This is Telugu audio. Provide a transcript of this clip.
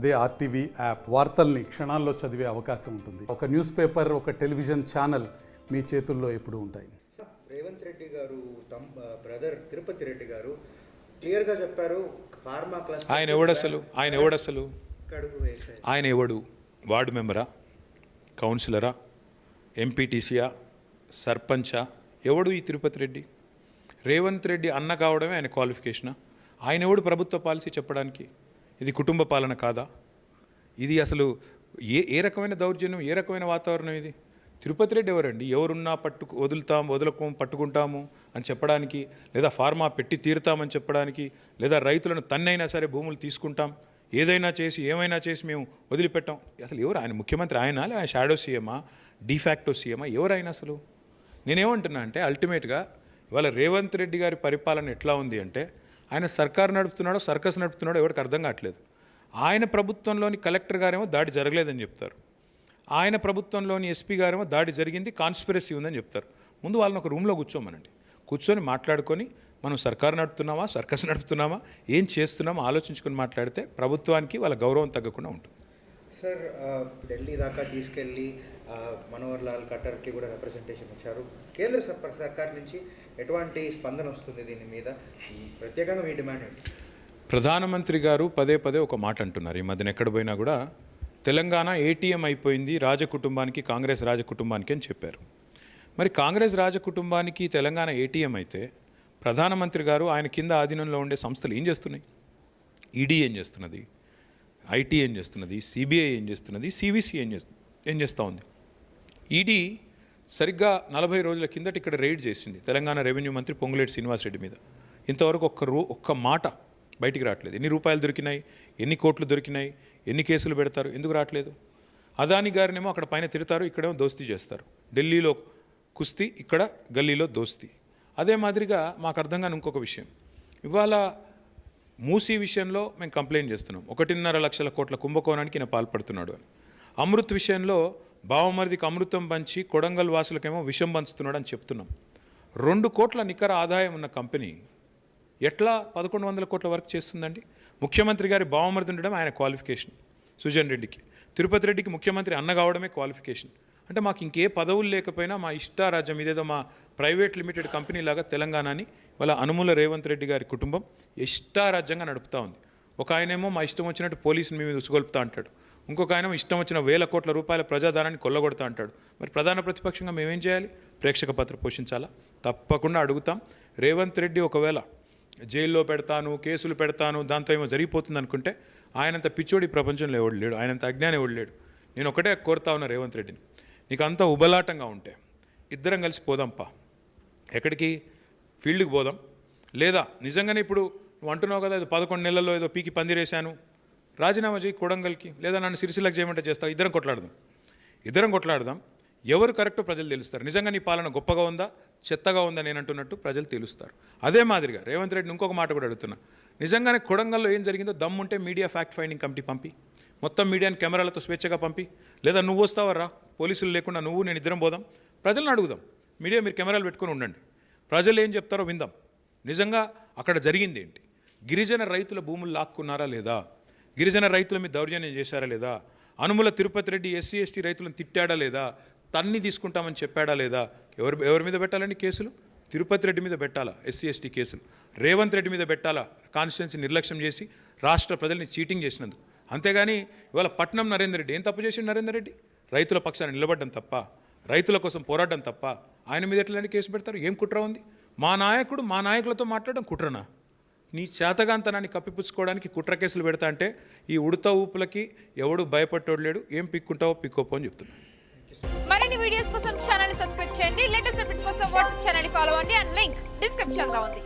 అదే ఆర్టీవీ యాప్ వార్తల్ని క్షణాల్లో చదివే అవకాశం ఉంటుంది. ఒక న్యూస్ పేపర్, ఒక టెలివిజన్ ఛానల్ మీ చేతుల్లో ఎప్పుడూ ఉంటాయి. రేవంత్ రెడ్డి గారు తమ బ్రదర్ తిరుపతి రెడ్డి గారు క్లియర్గా చెప్పారు, ఫార్మా క్లస్టర్ ఆయన ఎవడు వార్డు మెంబరా, కౌన్సిలరా, ఎంపీటీసీయా, సర్పంచా, ఎవడు ఈ తిరుపతి రెడ్డి? రేవంత్ రెడ్డి అన్న కావడమే ఆయన క్వాలిఫికేషనా? ఆయన ఎవడు ప్రభుత్వ పాలసీ చెప్పడానికి? ఇది కుటుంబ పాలన కాదా? ఇది అసలు ఏ రకమైన దౌర్జన్యం, ఏ రకమైన వాతావరణం ఇది? తిరుపతి రెడ్డి ఎవరండి? ఎవరున్నా వదులుకోం పట్టుకుంటాము అని చెప్పడానికి, లేదా ఫార్మా పెట్టి తీరుతామని చెప్పడానికి, లేదా రైతులను తన్నైనా సరే భూములు తీసుకుంటాం, ఏదైనా చేసి ఏమైనా చేసి మేము వదిలిపెట్టాం. అసలు ఎవరు ఆయన? ముఖ్యమంత్రి ఆయన, లేదా ఆయన షాడో సీఎమా, డిఫాక్టో సీఎమా? ఎవరైనా అసలు? నేనేమంటున్నా అంటే అల్టిమేట్గా ఇవాళ రేవంత్ రెడ్డి గారి పరిపాలన ఎట్లా ఉంది అంటే, ఆయన సర్కారు నడుపుతున్నాడో సర్కస్ నడుపుతున్నాడో ఎవరికి అర్థం కావట్లేదు. ఆయన ప్రభుత్వంలోని కలెక్టర్ గారేమో దాడి జరగలేదని చెప్తారు, ఆయన ప్రభుత్వంలోని ఎస్పీ గారేమో దాడి జరిగింది, కాన్స్పిరసీ ఉందని చెప్తారు. ముందు వాళ్ళని ఒక రూమ్లో కూర్చొని మాట్లాడుకొని మనం సర్కారు నడుపుతున్నామా, సర్కస్ నడుపుతున్నామా, ఏం చేస్తున్నామో ఆలోచించుకొని మాట్లాడితే ప్రభుత్వానికి వాళ్ళ గౌరవం తగ్గకుండా ఉంటుంది. సార్, ఢిల్లీ దాకా తీసుకెళ్ళి మనోహర్ లాల్ ఖట్టర్కి కూడా రిప్రజెంటేషన్ ఇచ్చారు. కేంద్ర సర్కార్ నుంచి ఎటువంటి స్పందన వస్తుంది దీని మీద? ప్రత్యేకంగా మీ డిమాండ్ ఏంటి? ప్రధానమంత్రి గారు పదే ఒక మాట అంటున్నారు. ఈ మధ్యన ఎక్కడ పోయినా కూడా తెలంగాణ ఏటీఎం అయిపోయింది రాజకుటుంబానికి, కాంగ్రెస్ రాజకుటుంబానికి అని చెప్పారు. మరి కాంగ్రెస్ రాజకుటుంబానికి తెలంగాణ ఏటీఎం అయితే ప్రధానమంత్రి గారు ఆయన కింద ఆధీనంలో ఉండే సంస్థలు ఏం చేస్తున్నాయి? ఈడీ ఏం చేస్తున్నది, ఐటీ ఏం చేస్తున్నది, సిబిఐ ఏం చేస్తున్నది, సివిసి ఏం చేస్తూ ఉంది? ఈడీ సరిగ్గా 40 రోజుల కిందట ఇక్కడ రైడ్ చేసింది తెలంగాణ రెవెన్యూ మంత్రి పొంగులేటి శ్రీనివాసరెడ్డి మీద. ఇంతవరకు ఒక్క మాట బయటికి రావట్లేదు. ఎన్ని రూపాయలు దొరికినాయి, ఎన్ని కోట్లు దొరికినాయి, ఎన్ని కేసులు పెడతారు, ఎందుకు రావట్లేదు? అదాని గారినేమో అక్కడ పైన తిడతారు, ఇక్కడేమో దోస్తీ చేస్తారు. ఢిల్లీలో కుస్తీ, ఇక్కడ గల్లీలో దోస్తీ. అదే మాదిరిగా మాకు అర్థం కాని ఇంకొక విషయం, ఇవాళ మూసీ విషయంలో మేము కంప్లైంట్ చేస్తున్నాం, 1.5 లక్షల కోట్ల కుంభకోణానికి ఈయన పాల్పడుతున్నాడు అని. అమృత్ విషయంలో బావమరిదికి అమృతం పంచి కొడంగల్ వాసులకేమో విషం పంచుతున్నాడు అని చెప్తున్నాం. 2 కోట్ల నికర ఆదాయం ఉన్న కంపెనీ ఎట్లా 1100 కోట్ల వర్క్ చేస్తుందండి? ముఖ్యమంత్రి గారి బావమరిది ఉండడం ఆయన క్వాలిఫికేషన్, సుజన్ రెడ్డికి. తిరుపతి రెడ్డికి ముఖ్యమంత్రి అన్న కావడమే క్వాలిఫికేషన్. అంటే మాకు ఇంకే పదవులు లేకపోయినా మా ఇష్టారాజ్యం, ఇదేదో మా ప్రైవేట్ లిమిటెడ్ కంపెనీ లాగా తెలంగాణని వాళ్ళ అనుమూల రేవంత్ రెడ్డి గారి కుటుంబం ఇష్టారాజ్యంగా నడుపుతూ ఉంది. ఒక ఆయనేమో మా ఇష్టం వచ్చినట్టు పోలీసుని మీద ఉసుగొల్పుతా అంటాడు, ఇంకొక ఆయన ఇష్టం వచ్చిన 1000 కోట్ల రూపాయల ప్రజాధనాన్ని కొల్లగొడతా అంటాడు. మరి ప్రధాన ప్రతిపక్షంగా మేమేం చేయాలి? ప్రేక్షక పాత్ర పోషించాలా? తప్పకుండా అడుగుతాం. రేవంత్ రెడ్డి ఒకవేళ జైల్లో పెడతాను, కేసులు పెడతాను, దాంతో ఏమో జరిగిపోతుంది అనుకుంటే ఆయనంత పిచ్చోడి ప్రపంచంలో ఎవడు లేడు, ఆయనంత అజ్ఞానం ఎవడు లేడు. నేను ఒకటే కోరుతా ఉన్నా రేవంత్ రెడ్డిని, నీకు అంతా ఉబలాటంగా ఉంటే ఇద్దరం కలిసి పోదాంపా. ఎక్కడికి? ఫీల్డ్కి పోదాం. లేదా నిజంగానే ఇప్పుడు నువ్వు అంటున్నావు కదా, 11 నెలల్లో ఏదో పీకి పందిరేశాను, రాజీనామా చేయి కొడంగల్కి, లేదా నన్ను సిరిసిల్లకు చేయమంటే చేస్తావు. ఇద్దరం కొట్లాడదాం. ఎవరు కరెక్టో ప్రజలు తెలుస్తారు. నిజంగా నీ పాలన గొప్పగా ఉందా, చెత్తగా ఉందా నేను అంటున్నట్టు ప్రజలు తెలుస్తారు. అదే మాదిరిగా రేవంత్ రెడ్డిని ఇంకొక మాట కూడా అడుగుతున్నా, నిజంగానే కొడంగల్లో ఏం జరిగిందో దమ్ముంటే మీడియా ఫ్యాక్ట్ ఫైండింగ్ కమిటీ పంపి, మొత్తం మీడియాని కెమెరాలతో స్వేచ్ఛగా పంపి, లేదా నువ్వు వస్తావరా, పోలీసులు లేకుండా నువ్వు నేను ఇద్దరం పోదాం, ప్రజలను అడుగుదాం. మీడియా మీరు కెమెరాలు పెట్టుకొని ఉండండి, ప్రజలు ఏం చెప్తారో విందాం. నిజంగా అక్కడ జరిగింది ఏంటి? గిరిజన రైతుల భూములు లాక్కున్నారా లేదా? గిరిజన రైతుల మీద దౌర్జన్యం చేశారా లేదా? అనుముల తిరుపతి రెడ్డి ఎస్సీ ఎస్టీ రైతులను తిట్టాడా లేదా? తన్ని తీసుకుంటామని చెప్పాడా లేదా? ఎవరి మీద పెట్టాలండి కేసులు? తిరుపతి రెడ్డి మీద పెట్టాలా ఎస్సీ ఎస్టీ కేసులు? రేవంత్ రెడ్డి మీద పెట్టాలా కాన్స్టిట్యున్సీ నిర్లక్ష్యం చేసి రాష్ట్ర ప్రజల్ని చీటింగ్ చేసినందుకు? అంతేగాని ఇవాళ పట్నం నరేందర్ రెడ్డి ఏం తప్పు చేసిండు? నరేందర్ రెడ్డి రైతుల పక్షాన నిలబడ్డం తప్ప, రైతుల కోసం పోరాడడం తప్ప ఆయన మీద ఎట్లాంటి కేసు పెడతారు? ఏం కుట్ర ఉంది? మా నాయకులతో మాట్లాడడం కుట్రనా? నీ చేతగాంతనాన్ని కప్పిపుచ్చుకోవడానికి కుట్ర కేసులు పెడతా అంటే ఈ ఉడత ఊపులకి ఎవడు భయపట్టోడు లేడు. ఏం పిక్కుంటావో పిక్కోపో అని చెప్తున్నాను. మరిన్ని వీడియోస్ కోసం ఛానల్ సబ్స్క్రైబ్ చేయండి. లేటెస్ట్ అప్డేట్స్ కోసం వాట్సాప్ ఛానల్ ఫాలో అవ్వండి. అండ్ లింక్ డిస్క్రిప్షన్ లో ఉంది.